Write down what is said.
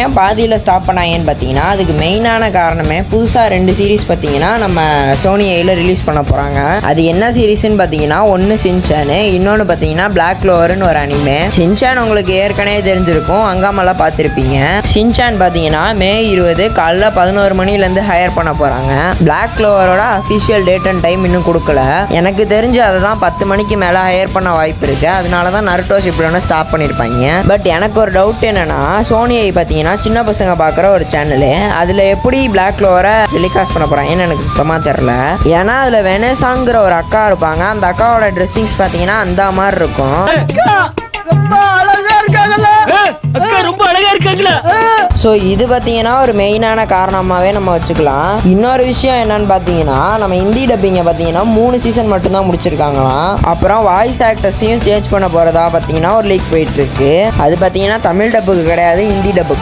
ஏன் பாதியில் ஸ்டாப் பண்ணாங்கன்னு பார்த்தீங்கன்னா அதுக்கு மெயினான காரணமே புதுசாக 2 சீரீஸ் பார்த்தீங்கன்னா நம்ம சோனி ஐயில் ரிலீஸ் பண்ண போகிறாங்க. அது என்ன சீரீஸ்ன்னு பார்த்தீங்கன்னா ஒன்று சின்சானு, இன்னொன்று பார்த்தீங்கன்னா பிளாக் க்ளோவர்னு ஒரு அனிமே. சின்சான் உங்களுக்கு ஏற்கனவே தெரிஞ்சிருக்கும், அங்காமெல்லாம் பார்த்துருப்பீங்க. சின்சான் பார்த்தீங்கன்னா மே 20 காலைல 11 மணிலேருந்து ஹையர் பண்ண போகிறாங்க. பிளாக் க்ளோவரோட அஃபிஷியல் டேட் அண்ட் டைம் இன்னும் கொடுக்கல. எனக்கு தெரிஞ்சு அதை தான் 10 மணிக்கு மேலே ஹையர் பண்ண வாய்ப்பு இருக்குது. அதனால தான் நருட்டோ ஷிப்புடனை ஸ்டாப் பண்ணியிருப்பாங்க. பட் எனக்கு ஒரு டவுட் என்னன்னா, சோனி ஐ பார்த்தீங்கன்னா சின்ன பசங்க பார்க்குற ஒரு சேனலு, அதில் எப்படி பிளாக் க்ளோவரை டெலிகாஸ்ட் பண்ண போகிறாங்கன்னு எனக்கு சுத்தமாக தெரில. ஏன்னா அதில் வெனேசாங்கிற ஒரு அக்கா இருப்பாங்க. அந்த அக்காவோட ட்ரெஸ்ஸிங்ஸ் பார்த்தீங்கன்னா அந்த மாதிரி இருக்கும். ஸோ இது பார்த்தீங்கன்னா ஒரு மெயினான காரணமாகவே நம்ம வச்சுக்கலாம். இன்னொரு விஷயம் என்னன்னு பார்த்தீங்கன்னா, நம்ம ஹிந்தி டப்பிங்கை பார்த்தீங்கன்னா 3 சீசன் மட்டும்தான் முடிச்சிருக்காங்களாம். அப்புறம் வாய்ஸ் ஆக்டர்ஸையும் சேஞ்ச் பண்ண போகிறதா பார்த்தீங்கன்னா ஒரு லீக் போயிட்டுருக்கு. அது பார்த்தீங்கன்னா தமிழ் டப்புக்கு கிடையாது, ஹிந்தி டப்புக்கு.